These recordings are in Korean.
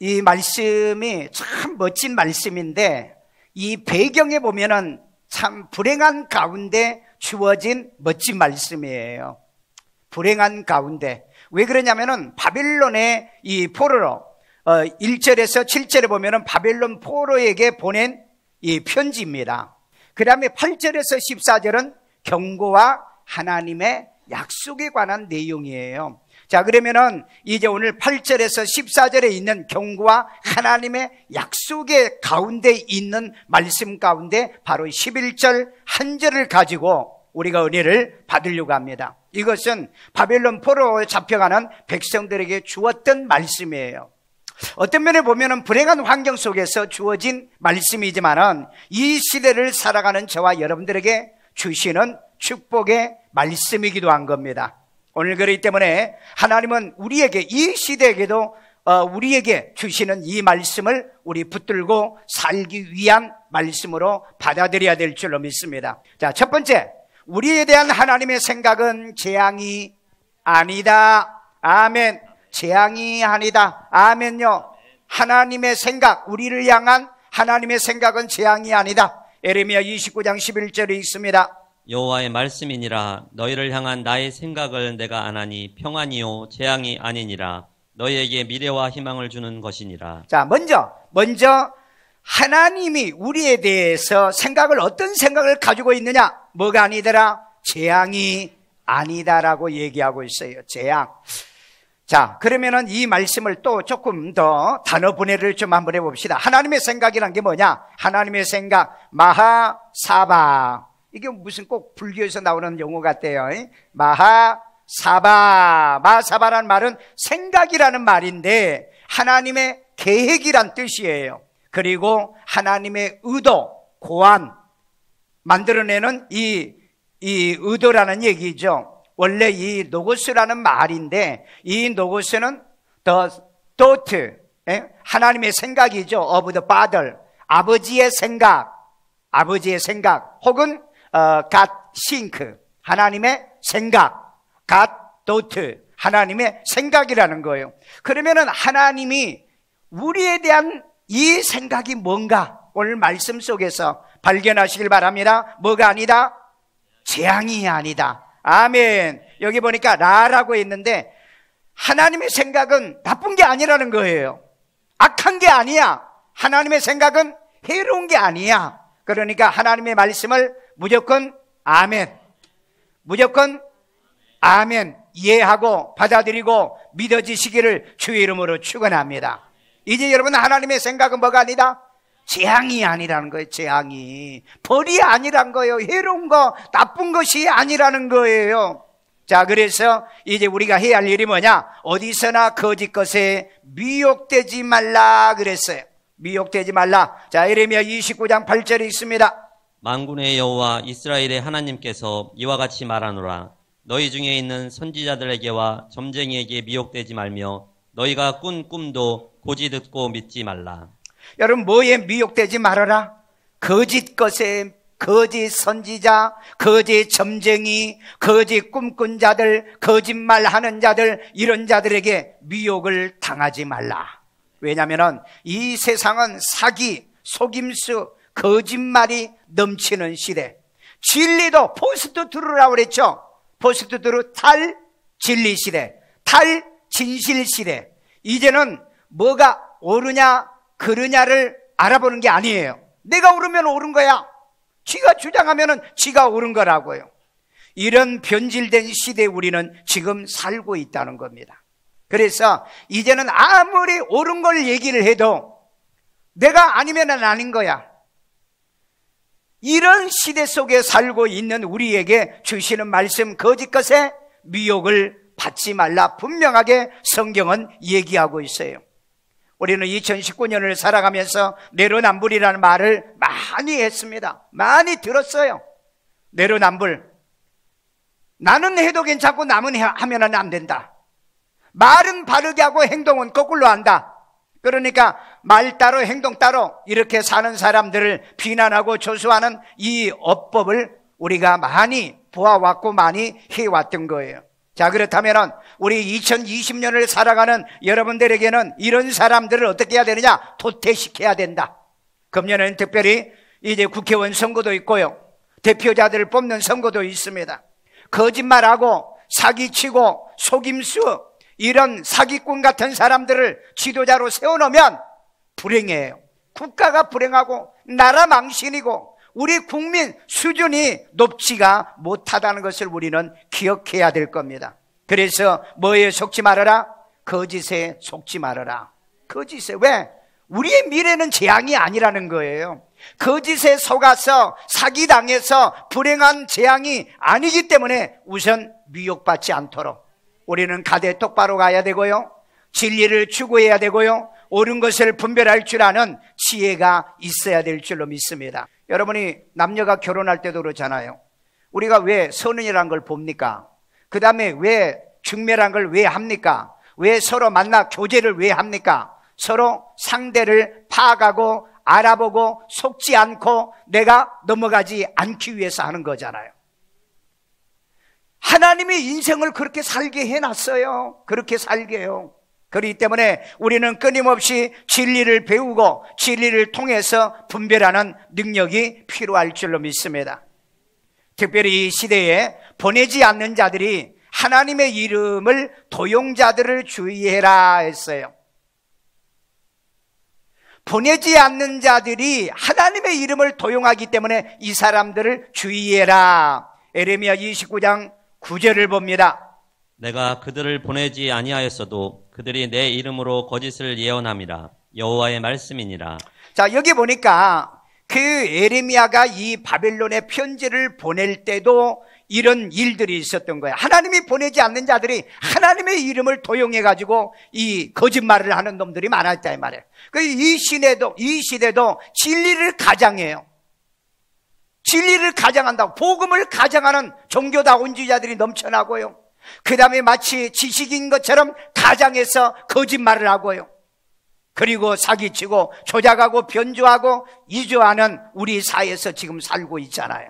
이 말씀이 참 멋진 말씀인데 이 배경에 보면은 참 불행한 가운데 주어진 멋진 말씀이에요. 불행한 가운데. 왜 그러냐면은 바벨론의 이 포로로 1절에서 7절에 보면은 바벨론 포로에게 보낸 이 편지입니다. 그 다음에 8절에서 14절은 경고와 하나님의 약속에 관한 내용이에요. 자, 그러면은 이제 오늘 8절에서 14절에 있는 경고와 하나님의 약속의 가운데 있는 말씀 가운데 바로 11절 한 절을 가지고 우리가 은혜를 받으려고 합니다. 이것은 바벨론 포로에 잡혀가는 백성들에게 주었던 말씀이에요. 어떤 면에 보면은 불행한 환경 속에서 주어진 말씀이지만은 이 시대를 살아가는 저와 여러분들에게 주시는 축복의 말씀이기도 한 겁니다. 오늘 그렇기 때문에 하나님은 우리에게 이 시대에게도 우리에게 주시는 이 말씀을 우리 붙들고 살기 위한 말씀으로 받아들여야 될 줄로 믿습니다. 자, 첫 번째, 우리에 대한 하나님의 생각은 재앙이 아니다. 아멘. 재앙이 아니다. 아멘요. 하나님의 생각, 우리를 향한 하나님의 생각은 재앙이 아니다. 에레미야 29장 11절에 있습니다. 여호와의 말씀이니라. 너희를 향한 나의 생각을 내가 아나니 평안이요 재앙이 아니니라. 너희에게 미래와 희망을 주는 것이니라. 자, 먼저 하나님이 우리에 대해서 어떤 생각을 가지고 있느냐? 뭐가 아니더라? 재앙이 아니다라고 얘기하고 있어요. 재앙. 자, 그러면은 이 말씀을 또 조금 더 단어 분해를 좀 한번 해봅시다. 하나님의 생각이란 게 뭐냐? 하나님의 생각, 마하사바. 이게 무슨 꼭 불교에서 나오는 용어 같대요. 마하사바라는 말은 생각이라는 말인데 하나님의 계획이란 뜻이에요. 그리고 하나님의 의도, 고안, 만들어내는 이 의도라는 얘기죠. 원래 이 노고스라는 말인데 이 노고스는 the thought, 하나님의 생각이죠. of the Father, 아버지의 생각 혹은 God think, 하나님의 생각, God thought, 하나님의 생각이라는 거예요. 그러면은 하나님이 우리에 대한 이 생각이 뭔가 오늘 말씀 속에서 발견하시길 바랍니다. 뭐가 아니다? 재앙이 아니다. 아멘. 여기 보니까 라라고 있는데 하나님의 생각은 나쁜 게 아니라는 거예요. 악한 게 아니야. 하나님의 생각은 해로운 게 아니야. 그러니까 하나님의 말씀을 무조건 아멘, 이해하고 받아들이고 믿어지시기를 주의 이름으로 축원합니다. 이제 여러분, 하나님의 생각은 뭐가 아니다? 재앙이 아니라는 거예요. 재앙이 벌이 아니란 거예요. 해로운 거, 나쁜 것이 아니라는 거예요. 자, 그래서 이제 우리가 해야 할 일이 뭐냐? 어디서나 거짓 것에 미혹되지 말라 그랬어요. 미혹되지 말라. 자, 예레미야 29장 8절에 있습니다. 만군의 여호와 이스라엘의 하나님께서 이와 같이 말하노라. 너희 중에 있는 선지자들에게와 점쟁이에게 미혹되지 말며 너희가 꾼 꿈도 고지 듣고 믿지 말라. 여러분, 뭐에 미혹되지 말아라? 거짓 것에, 거짓 선지자, 거짓 점쟁이, 거짓 꿈꾼 자들, 거짓말하는 자들, 이런 자들에게 미혹을 당하지 말라. 왜냐하면 이 세상은 사기, 속임수, 거짓말이 넘치는 시대. 진리도 포스트 트루라고 그랬죠. 포스트 트루, 탈 진리 시대, 탈 진실 시대. 이제는 뭐가 옳으냐 그르냐를 알아보는 게 아니에요. 내가 옳으면 옳은 거야. 지가 주장하면 지가 옳은 거라고요. 이런 변질된 시대에 우리는 지금 살고 있다는 겁니다. 그래서 이제는 아무리 옳은 걸 얘기를 해도 내가 아니면은 아닌 거야. 이런 시대 속에 살고 있는 우리에게 주시는 말씀, 거짓 것에 미혹을 받지 말라. 분명하게 성경은 얘기하고 있어요. 우리는 2019년을 살아가면서 내로남불이라는 말을 많이 했습니다. 많이 들었어요. 내로남불. 나는 해도 괜찮고 남은 하면은 안 된다. 말은 바르게 하고 행동은 거꾸로 한다. 그러니까 말 따로 행동 따로 이렇게 사는 사람들을 비난하고 조소하는 이 어법을 우리가 많이 보아왔고 많이 해왔던 거예요. 자, 그렇다면 우리 2020년을 살아가는 여러분들에게는 이런 사람들을 어떻게 해야 되느냐? 도태시켜야 된다. 금년에는 특별히 이제 국회의원 선거도 있고요, 대표자들을 뽑는 선거도 있습니다. 거짓말하고 사기치고 속임수, 이런 사기꾼 같은 사람들을 지도자로 세워놓으면 불행해요. 국가가 불행하고 나라 망신이고 우리 국민 수준이 높지가 못하다는 것을 우리는 기억해야 될 겁니다. 그래서 뭐에 속지 말아라? 거짓에 속지 말아라. 거짓에. 왜? 우리의 미래는 재앙이 아니라는 거예요. 거짓에 속아서 사기당해서 불행한 재앙이 아니기 때문에 우선 미혹받지 않도록 우리는 가대 똑바로 가야 되고요, 진리를 추구해야 되고요, 옳은 것을 분별할 줄 아는 지혜가 있어야 될 줄로 믿습니다. 여러분이 남녀가 결혼할 때도 그렇잖아요. 우리가 왜 선언이라는 걸 봅니까? 그 다음에 왜 중매라는 걸 왜 합니까? 왜 서로 만나 교제를 왜 합니까? 서로 상대를 파악하고 알아보고 속지 않고 내가 넘어가지 않기 위해서 하는 거잖아요. 하나님이 인생을 그렇게 살게 해놨어요. 그렇게 살게요. 그렇기 때문에 우리는 끊임없이 진리를 배우고 진리를 통해서 분별하는 능력이 필요할 줄로 믿습니다. 특별히 이 시대에 보내지 않는 자들이 하나님의 이름을 도용자들을 주의해라 했어요. 보내지 않는 자들이 하나님의 이름을 도용하기 때문에 이 사람들을 주의해라. 에레미야 29장 9절을 봅니다. 내가 그들을 보내지 아니하였어도 그들이 내 이름으로 거짓을 예언함이라. 여호와의 말씀이니라. 자, 여기 보니까 그 에레미야가 이 바벨론에 편지를 보낼 때도 이런 일들이 있었던 거예요. 하나님이 보내지 않는 자들이 하나님의 이름을 도용해가지고 이 거짓말을 하는 놈들이 많았다 이 말이에요. 이 시대도 진리를 가장해요. 진리를 가장한다고, 복음을 가장하는 종교다운주의자들이 넘쳐나고요, 그 다음에 마치 지식인 것처럼 가장해서 거짓말을 하고요, 그리고 사기치고 조작하고 변조하고 이조하는 우리 사회에서 지금 살고 있잖아요.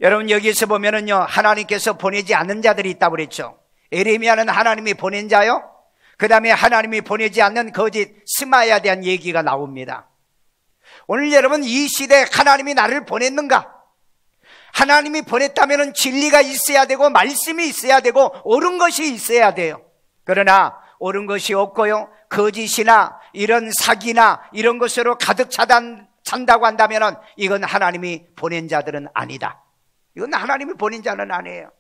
여러분, 여기서 보면은요, 하나님께서 보내지 않는 자들이 있다고 그랬죠. 에레미야는 하나님이 보낸 자요, 그 다음에 하나님이 보내지 않는 거짓 스마야에 대한 얘기가 나옵니다. 오늘 여러분, 이 시대에 하나님이 나를 보냈는가? 하나님이 보냈다면 진리가 있어야 되고 말씀이 있어야 되고 옳은 것이 있어야 돼요. 그러나 옳은 것이 없고요, 거짓이나 이런 사기나 이런 것으로 가득 찬다고 한다면 이건 하나님이 보낸 자들은 아니다. 이건 하나님이 보낸 자는 아니에요.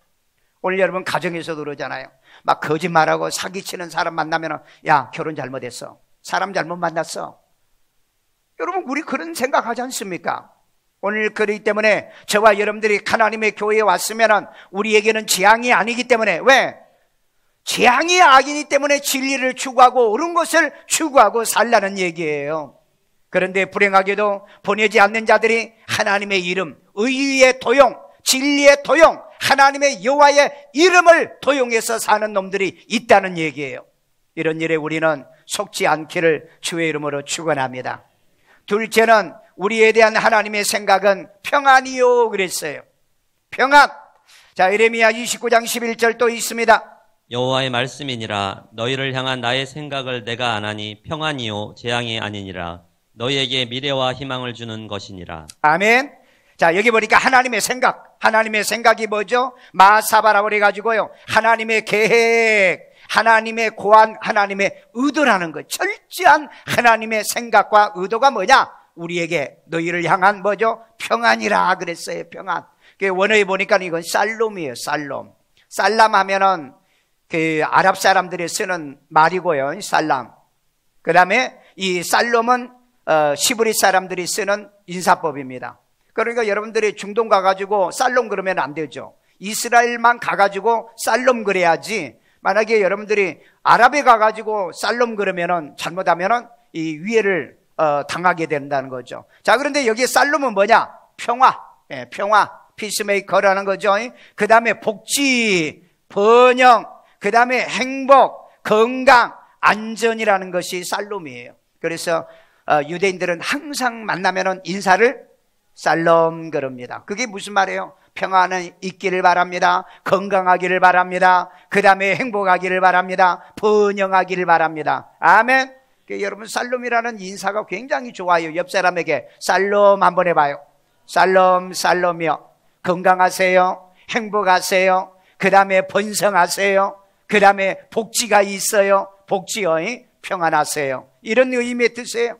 오늘 여러분 가정에서도 그러잖아요. 막 거짓말하고 사기치는 사람 만나면 야, 결혼 잘못했어, 사람 잘못 만났어. 여러분, 우리 그런 생각하지 않습니까? 오늘 그렇기 때문에 저와 여러분들이 하나님의 교회에 왔으면 우리에게는 재앙이 아니기 때문에, 왜? 재앙이 아니기 때문에 진리를 추구하고 옳은 것을 추구하고 살라는 얘기예요. 그런데 불행하게도 보내지 않는 자들이 하나님의 이름, 의의 도용, 진리의 도용, 하나님의 여호와의 이름을 도용해서 사는 놈들이 있다는 얘기예요. 이런 일에 우리는 속지 않기를 주의 이름으로 축원합니다. 둘째는 우리에 대한 하나님의 생각은 평안이요 그랬어요. 평안. 자, 에레미야 29장 11절 또 있습니다. 여호와의 말씀이니라. 너희를 향한 나의 생각을 내가 아나니 평안이요 재앙이 아니니라. 너희에게 미래와 희망을 주는 것이니라. 아멘. 자, 여기 보니까 하나님의 생각, 하나님의 생각이 뭐죠? 마사바라고 그래가지고요, 하나님의 계획, 하나님의 고안, 하나님의 의도라는 것, 철저한 하나님의 생각과 의도가 뭐냐? 우리에게 너희를 향한 뭐죠? 평안이라 그랬어요. 평안. 원어에 보니까 이건 살롬이에요. 살롬. 살람 하면은 그 아랍 사람들이 쓰는 말이고요. 살람. 그 다음에 이 살롬은 시브리 사람들이 쓰는 인사법입니다. 그러니까 여러분들이 중동 가가지고 살롬 그러면 안 되죠. 이스라엘만 가가지고 살롬 그래야지. 만약에 여러분들이 아랍에 가가지고 살롬 그러면은 잘못하면은 이 위해를 당하게 된다는 거죠. 자, 그런데 여기 살롬은 뭐냐? 평화. 예, 평화. 피스메이커라는 거죠. 그 다음에 복지, 번영, 그 다음에 행복, 건강, 안전이라는 것이 살롬이에요. 그래서 유대인들은 항상 만나면은 인사를 살롬 그럽니다. 그게 무슨 말이에요? 평안은 있기를 바랍니다. 건강하기를 바랍니다. 그 다음에 행복하기를 바랍니다. 번영하기를 바랍니다. 아멘. 여러분, 살롬이라는 인사가 굉장히 좋아요. 옆 사람에게 살롬 한번 해봐요. 살롬, 살롬이요. 건강하세요. 행복하세요. 그 다음에 번성하세요. 그 다음에 복지가 있어요. 복지요. 평안하세요. 이런 의미의 뜻이에요.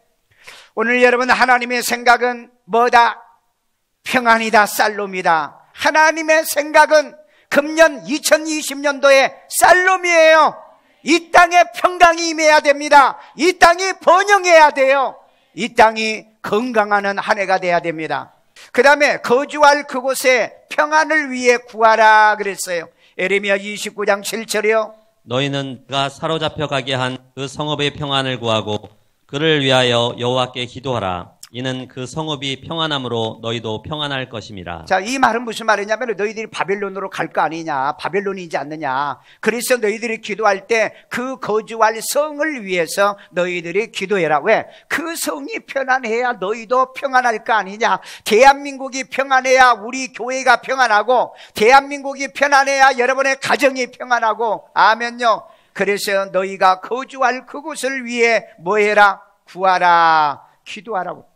오늘 여러분, 하나님의 생각은 뭐다? 평안이다, 살롬이다. 하나님의 생각은 금년 2020년도에 살롬이에요. 이 땅에 평강이 임해야 됩니다. 이 땅이 번영해야 돼요. 이 땅이 건강하는 한 해가 돼야 됩니다. 그 다음에 거주할 그곳에 평안을 위해 구하라 그랬어요. 예레미야 29장 7절이요. 너희는 그가 사로잡혀 가게 한 그 성읍의 평안을 구하고 그를 위하여 여호와께 기도하라. 이는 그 성읍이 평안함으로 너희도 평안할 것임이라. 자, 이 말은 무슨 말이냐면 너희들이 바벨론으로 갈 거 아니냐, 바벨론이지 않느냐. 그래서 너희들이 기도할 때 그 거주할 성을 위해서 너희들이 기도해라. 왜? 그 성이 편안해야 너희도 평안할 거 아니냐. 대한민국이 평안해야 우리 교회가 평안하고, 대한민국이 편안해야 여러분의 가정이 평안하고. 아멘요. 그래서 너희가 거주할 그곳을 위해 뭐해라? 구하라, 기도하라고.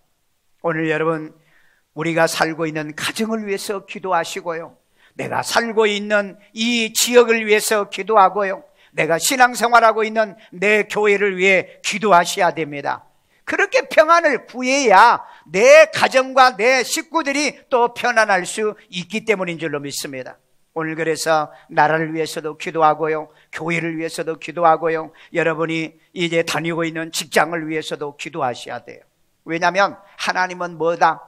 오늘 여러분, 우리가 살고 있는 가정을 위해서 기도하시고요. 내가 살고 있는 이 지역을 위해서 기도하고요. 내가 신앙생활하고 있는 내 교회를 위해 기도하셔야 됩니다. 그렇게 평안을 구해야 내 가정과 내 식구들이 또 편안할 수 있기 때문인 줄로 믿습니다. 오늘 그래서 나라를 위해서도 기도하고요. 교회를 위해서도 기도하고요. 여러분이 이제 다니고 있는 직장을 위해서도 기도하셔야 돼요. 왜냐하면 하나님은 뭐다?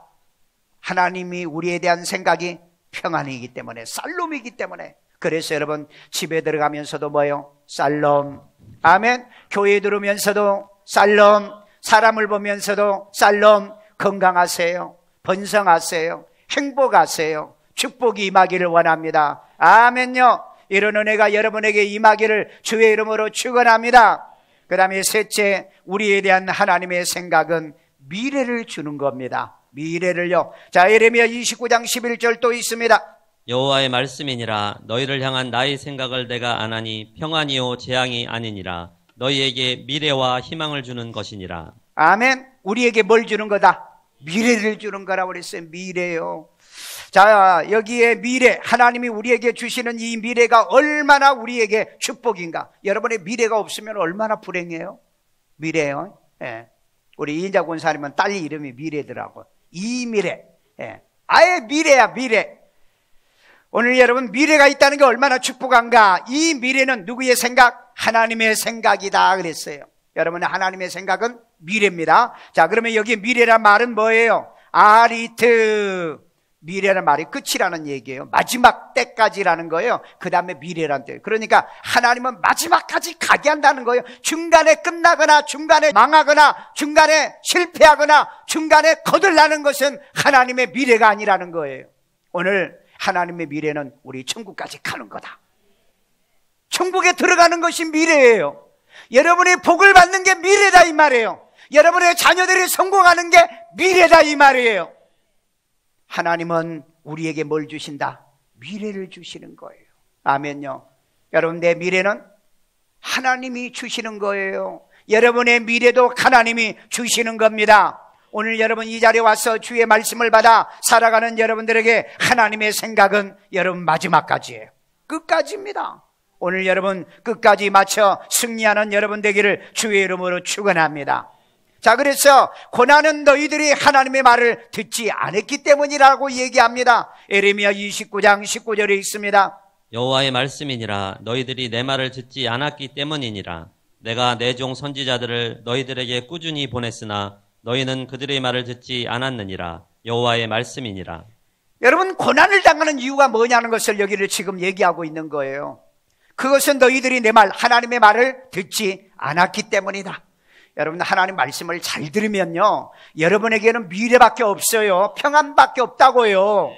하나님이 우리에 대한 생각이 평안이기 때문에, 살롬이기 때문에. 그래서 여러분, 집에 들어가면서도 뭐요? 살롬. 아멘. 교회에 들어오면서도 살롬. 사람을 보면서도 살롬. 건강하세요. 번성하세요. 행복하세요. 축복이 임하기를 원합니다. 아멘요. 이런 은혜가 여러분에게 임하기를 주의 이름으로 축원합니다. 그 다음에 셋째, 우리에 대한 하나님의 생각은 미래를 주는 겁니다. 미래를요. 자, 예레미야 29장 11절 또 있습니다. 여호와의 말씀이니라. 너희를 향한 나의 생각을 내가 아나니 평안이요 재앙이 아니니라. 너희에게 미래와 희망을 주는 것이니라. 아멘. 우리에게 뭘 주는 거다? 미래를 주는 거라고 그랬어요. 미래요. 자, 여기에 미래, 하나님이 우리에게 주시는 이 미래가 얼마나 우리에게 축복인가. 여러분의 미래가 없으면 얼마나 불행해요? 미래요. 예. 우리 이인자 권사님은 딸 이름이 미래더라고요. 이미래. 예. 아예 미래야, 미래. 오늘 여러분, 미래가 있다는 게 얼마나 축복한가. 이 미래는 누구의 생각? 하나님의 생각이다 그랬어요. 여러분의 하나님의 생각은 미래입니다. 자, 그러면 여기 미래란 말은 뭐예요? 아리트. 미래란 말이 끝이라는 얘기예요. 마지막 때까지라는 거예요. 그 다음에 미래란 뜻. 그러니까 하나님은 마지막까지 가게 한다는 거예요. 중간에 끝나거나 중간에 망하거나 중간에 실패하거나 중간에 거들나는 것은 하나님의 미래가 아니라는 거예요. 오늘 하나님의 미래는 우리 천국까지 가는 거다. 천국에 들어가는 것이 미래예요. 여러분이 복을 받는 게 미래다 이 말이에요. 여러분의 자녀들이 성공하는 게 미래다 이 말이에요. 하나님은 우리에게 뭘 주신다? 미래를 주시는 거예요. 아멘요. 여러분, 내 미래는 하나님이 주시는 거예요. 여러분의 미래도 하나님이 주시는 겁니다. 오늘 여러분 이 자리에 와서 주의 말씀을 받아 살아가는 여러분들에게 하나님의 생각은 여러분 마지막까지예요. 끝까지입니다. 오늘 여러분 끝까지 맞춰 승리하는 여러분 되기를 주의 이름으로 축원합니다. 자, 그래서 고난은 너희들이 하나님의 말을 듣지 않았기 때문이라고 얘기합니다. 예레미야 29장 19절에 있습니다. 여호와의 말씀이니라. 너희들이 내 말을 듣지 않았기 때문이니라. 내가 내 종 선지자들을 너희들에게 꾸준히 보냈으나 너희는 그들의 말을 듣지 않았느니라. 여호와의 말씀이니라. 여러분, 고난을 당하는 이유가 뭐냐는 것을 여기를 지금 얘기하고 있는 거예요. 그것은 너희들이 내 말, 하나님의 말을 듣지 않았기 때문이다. 여러분, 하나님 말씀을 잘 들으면요, 여러분에게는 미래밖에 없어요. 평안밖에 없다고요.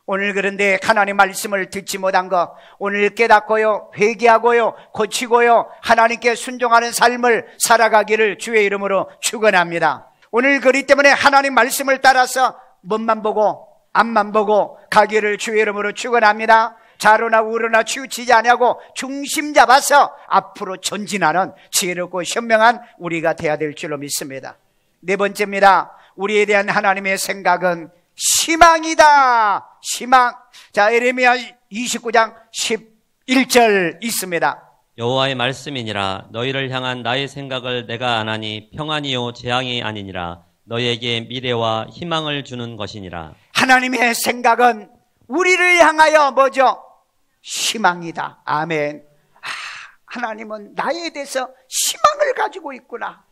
오늘 그런데 하나님 말씀을 듣지 못한 것, 오늘 깨닫고요, 회개하고요, 고치고요, 하나님께 순종하는 삶을 살아가기를 주의 이름으로 축원합니다. 오늘 그렇기 때문에 하나님 말씀을 따라서 뭐만 보고 앞만 보고 가기를 주의 이름으로 축원합니다. 좌로나 우로나 치우치지 아니하고 중심 잡아서 앞으로 전진하는 지혜롭고 현명한 우리가 돼야 될 줄로 믿습니다. 네 번째입니다. 우리에 대한 하나님의 생각은 희망이다. 희망. 자, 예레미야 29장 11절 있습니다. 여호와의 말씀이니라. 너희를 향한 나의 생각을 내가 아나니 평안이요 재앙이 아니니라. 너희에게 미래와 희망을 주는 것이니라. 하나님의 생각은 우리를 향하여 뭐죠? 희망이다. 아멘. 하나님은 나에 대해서 희망을 가지고 있구나.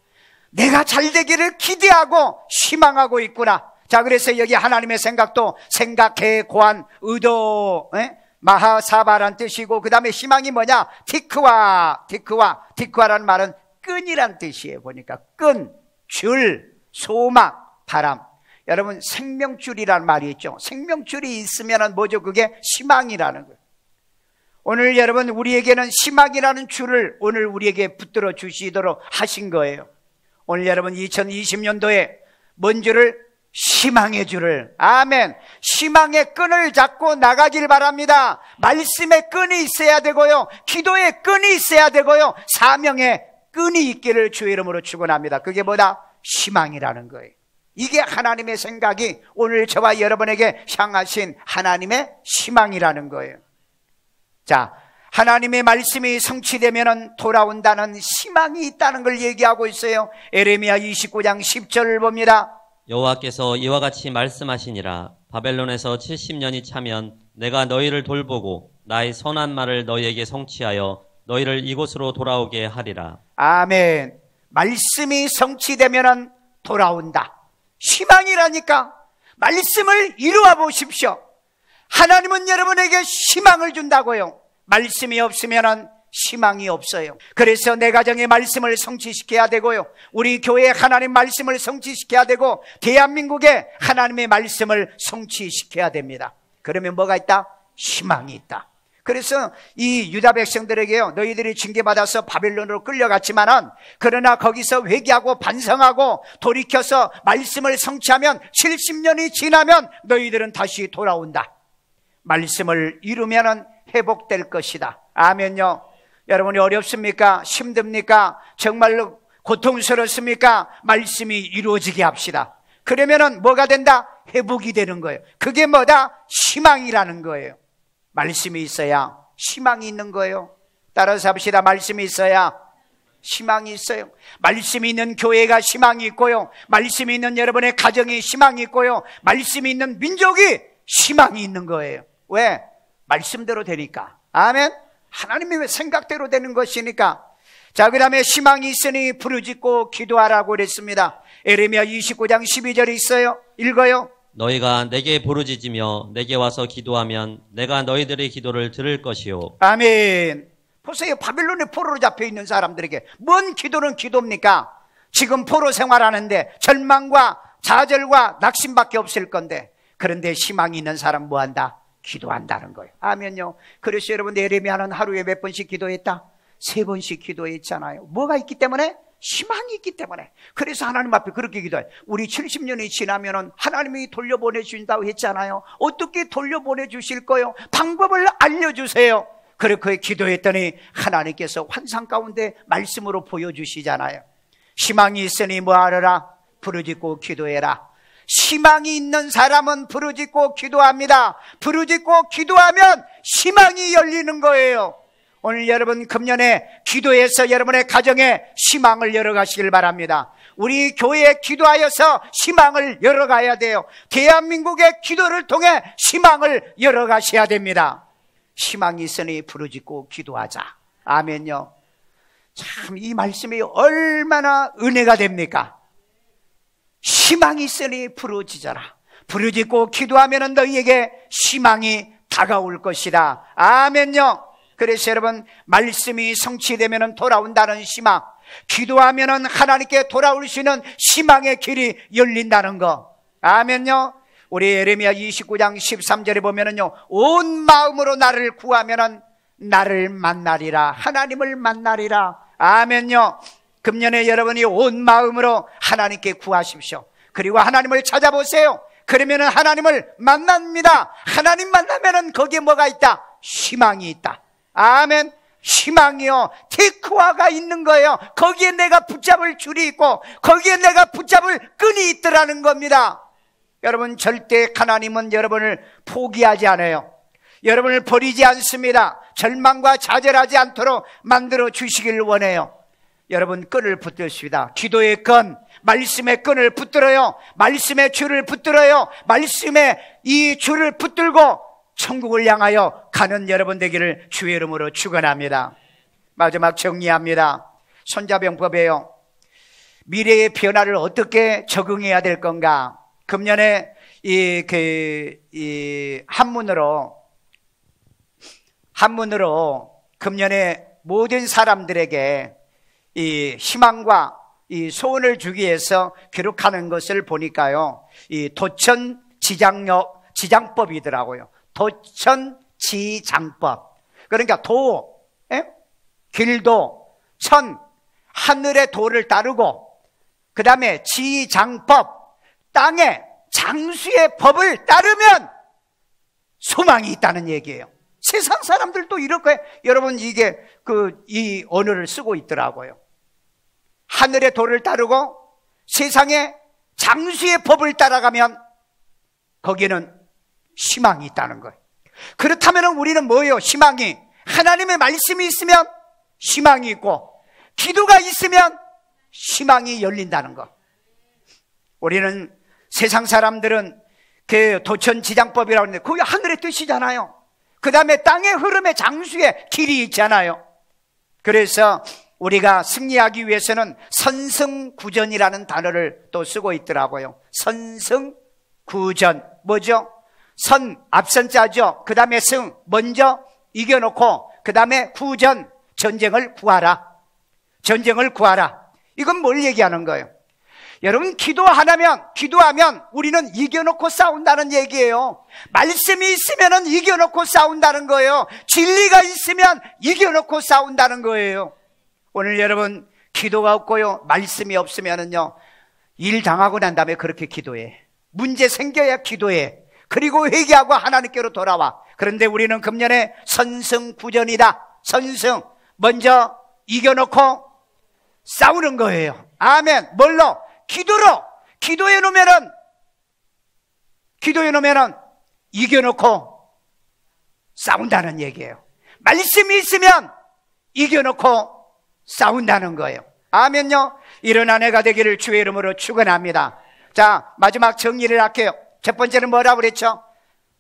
내가 잘 되기를 기대하고 희망하고 있구나. 자, 그래서 여기 하나님의 생각도 생각해 고한 의도, 마하사바란 뜻이고, 그 다음에 희망이 뭐냐? 티크와라는 말은 끈이란 뜻이에요. 보니까 끈, 줄, 소망, 바람. 여러분, 생명줄이라는 말이 있죠. 생명줄이 있으면 뭐죠? 그게 희망이라는 거예요. 오늘 여러분, 우리에게는 희망이라는 줄을 오늘 우리에게 붙들어 주시도록 하신 거예요. 오늘 여러분 2020년도에 뭔 줄을? 희망의 줄을. 아멘. 희망의 끈을 잡고 나가길 바랍니다. 말씀의 끈이 있어야 되고요, 기도의 끈이 있어야 되고요, 사명의 끈이 있기를 주의 이름으로 축원합니다. 그게 뭐다? 희망이라는 거예요. 이게 하나님의 생각이 오늘 저와 여러분에게 향하신 하나님의 희망이라는 거예요. 자, 하나님의 말씀이 성취되면 돌아온다는 희망이 있다는 걸 얘기하고 있어요. 예레미야 29장 10절을 봅니다. 여호와께서 이와 같이 말씀하시니라. 바벨론에서 70년이 차면 내가 너희를 돌보고 나의 선한 말을 너희에게 성취하여 너희를 이곳으로 돌아오게 하리라. 아멘. 말씀이 성취되면 돌아온다. 희망이라니까. 말씀을 이루어 보십시오. 하나님은 여러분에게 희망을 준다고요. 말씀이 없으면 희망이 없어요. 그래서 내 가정의 말씀을 성취시켜야 되고요, 우리 교회의 하나님 말씀을 성취시켜야 되고, 대한민국의 하나님의 말씀을 성취시켜야 됩니다. 그러면 뭐가 있다? 희망이 있다. 그래서 이 유다 백성들에게요, 너희들이 징계받아서 바벨론으로 끌려갔지만은, 그러나 거기서 회개하고 반성하고 돌이켜서 말씀을 성취하면 70년이 지나면 너희들은 다시 돌아온다. 말씀을 이루면은 회복될 것이다. 아멘요. 여러분이 어렵습니까? 힘듭니까? 정말로 고통스럽습니까? 말씀이 이루어지게 합시다. 그러면은 뭐가 된다? 회복이 되는 거예요. 그게 뭐다? 희망이라는 거예요. 말씀이 있어야 희망이 있는 거예요. 따라서 합시다. 말씀이 있어야 희망이 있어요. 말씀이 있는 교회가 희망이 있고요, 말씀이 있는 여러분의 가정이 희망이 있고요, 말씀이 있는 민족이 희망이 있는 거예요. 왜? 말씀대로 되니까. 아멘. 하나님의 생각대로 되는 것이니까. 자, 그 다음에 희망이 있으니 부르짖고 기도하라고 그랬습니다. 예레미야 29장 12절이 있어요. 읽어요. 너희가 내게 부르짖으며 내게 와서 기도하면 내가 너희들의 기도를 들을 것이요. 아멘. 보세요. 바벨론의 포로로 잡혀있는 사람들에게 뭔 기도는 기도입니까? 지금 포로 생활하는데 절망과 좌절과 낙심밖에 없을 건데, 그런데 희망이 있는 사람 뭐한다? 기도한다는 거예요. 아멘요. 그래서 여러분, 예레미야는 하루에 몇 번씩 기도했다? 3번씩 기도했잖아요. 뭐가 있기 때문에? 희망이 있기 때문에. 그래서 하나님 앞에 그렇게 기도해요. 우리 70년이 지나면은 하나님이 돌려보내주신다고 했잖아요. 어떻게 돌려보내주실 거요? 방법을 알려주세요. 그렇게 기도했더니 하나님께서 환상 가운데 말씀으로 보여주시잖아요. 희망이 있으니 뭐하라? 부르짖고 기도해라. 희망이 있는 사람은 부르짖고 기도합니다. 부르짖고 기도하면 희망이 열리는 거예요. 오늘 여러분, 금년에 기도해서 여러분의 가정에 희망을 열어가시길 바랍니다. 우리 교회에 기도하여서 희망을 열어가야 돼요. 대한민국의 기도를 통해 희망을 열어가셔야 됩니다. 희망이 있으니 부르짖고 기도하자. 아멘요. 참, 이 말씀이 얼마나 은혜가 됩니까? 희망이 있으니 부르짖어라. 부르짖고 기도하면 너희에게 희망이 다가올 것이다. 아멘요. 그래서 여러분, 말씀이 성취되면 돌아온다는 희망, 기도하면 하나님께 돌아올 수 있는 희망의 길이 열린다는 거. 아멘요. 우리 예레미야 29장 13절에 보면은요, 온 마음으로 나를 구하면은 나를 만나리라. 하나님을 만나리라. 아멘요. 금년에 여러분이 온 마음으로 하나님께 구하십시오. 그리고 하나님을 찾아보세요. 그러면은 하나님을 만납니다. 하나님 만나면은 거기에 뭐가 있다? 희망이 있다. 아멘. 희망이요, 테크와가 있는 거예요. 거기에 내가 붙잡을 줄이 있고 거기에 내가 붙잡을 끈이 있더라는 겁니다. 여러분, 절대 하나님은 여러분을 포기하지 않아요. 여러분을 버리지 않습니다. 절망과 좌절하지 않도록 만들어 주시길 원해요. 여러분, 끈을 붙듭시다. 기도의 끈, 말씀의 끈을 붙들어요. 말씀의 줄을 붙들어요. 말씀의 이 줄을 붙들고 천국을 향하여 가는 여러분 되기를 주의 이름으로 축원합니다. 마지막 정리합니다. 손자병법이에요. 미래의 변화를 어떻게 적응해야 될 건가? 금년에 한문으로 금년에 모든 사람들에게 이 희망과 이 소원을 주기 위해서 기록하는 것을 보니까요, 이 도천지장법이더라고요. 도천지장법. 그러니까 길도, 천, 하늘의 도를 따르고, 그 다음에 지장법, 땅의 장수의 법을 따르면 소망이 있다는 얘기예요. 세상 사람들도 이럴 거예요. 여러분, 이게 이 언어를 쓰고 있더라고요. 하늘의 도를 따르고 세상의 장수의 법을 따라가면 거기에는 희망이 있다는 거예요. 그렇다면 우리는 뭐예요? 희망이, 하나님의 말씀이 있으면 희망이 있고, 기도가 있으면 희망이 열린다는 거. 우리는 세상 사람들은 그 도천지장법이라고 하는데 그게 하늘의 뜻이잖아요. 그 다음에 땅의 흐름의 장수의 길이 있잖아요. 그래서 우리가 승리하기 위해서는 선승구전이라는 단어를 또 쓰고 있더라고요. 선승구전. 뭐죠? 선, 앞선 자죠. 그 다음에 승, 먼저 이겨놓고, 그 다음에 구전, 전쟁을 구하라. 전쟁을 구하라. 이건 뭘 얘기하는 거예요? 여러분, 기도하면 우리는 이겨놓고 싸운다는 얘기예요. 말씀이 있으면 이겨놓고 싸운다는 거예요. 진리가 있으면 이겨놓고 싸운다는 거예요. 오늘 여러분, 기도가 없고요, 말씀이 없으면은요, 일 당하고 난 다음에 그렇게 기도해. 문제 생겨야 기도해. 그리고 회개하고 하나님께로 돌아와. 그런데 우리는 금년에 선승구전이다. 선승, 먼저 이겨놓고 싸우는 거예요. 아멘. 뭘로? 기도로. 기도해 놓으면은 이겨놓고 싸운다는 얘기예요. 말씀이 있으면 이겨놓고 싸운다는 거예요. 아멘요. 이런 한 해가 되기를 주의 이름으로 축원합니다. 자, 마지막 정리를 할게요. 첫 번째는 뭐라고 그랬죠?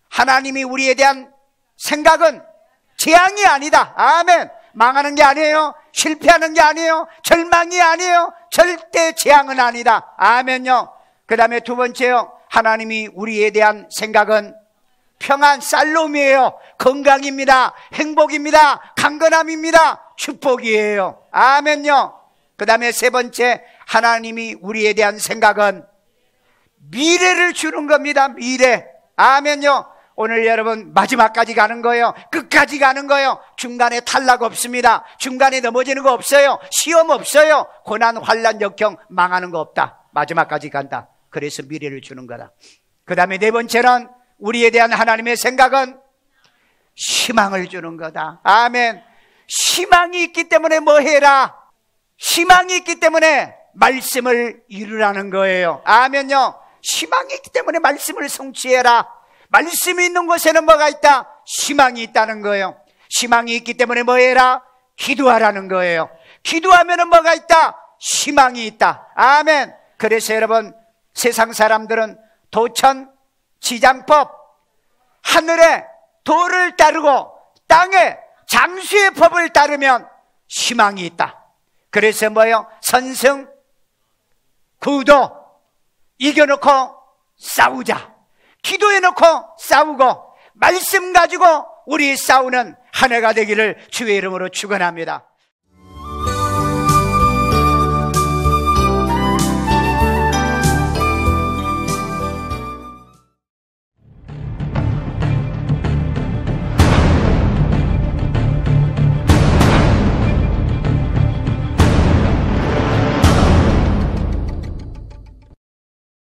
하나님이 우리에 대한 생각은 재앙이 아니다. 아멘. 망하는 게 아니에요. 실패하는 게 아니에요. 절망이 아니에요. 절대 재앙은 아니다. 아멘요. 그 다음에 두 번째요, 하나님이 우리에 대한 생각은 평안, 샬롬이에요. 건강입니다. 행복입니다. 강건함입니다. 축복이에요. 아멘요. 그 다음에 세 번째, 하나님이 우리에 대한 생각은 미래를 주는 겁니다. 미래. 아멘요. 오늘 여러분, 마지막까지 가는 거예요. 끝까지 가는 거예요. 중간에 탈락 없습니다. 중간에 넘어지는 거 없어요. 시험 없어요. 고난, 환난, 역경, 망하는 거 없다. 마지막까지 간다. 그래서 미래를 주는 거다. 그 다음에 네 번째는 우리에 대한 하나님의 생각은 희망을 주는 거다. 아멘. 희망이 있기 때문에 뭐 해라? 희망이 있기 때문에 말씀을 이루라는 거예요. 아멘요. 희망이 있기 때문에 말씀을 성취해라. 말씀이 있는 곳에는 뭐가 있다? 희망이 있다는 거예요. 희망이 있기 때문에 뭐 해라? 기도하라는 거예요. 기도하면은 뭐가 있다? 희망이 있다. 아멘. 그래서 여러분, 세상 사람들은 도천지장법, 하늘의 도를 따르고 땅의 장수의 법을 따르면 희망이 있다. 그래서 뭐예요? 선승, 구도, 이겨놓고 싸우자. 기도해놓고 싸우고 말씀 가지고 우리 싸우는 한 해가 되기를 주의 이름으로 축원합니다.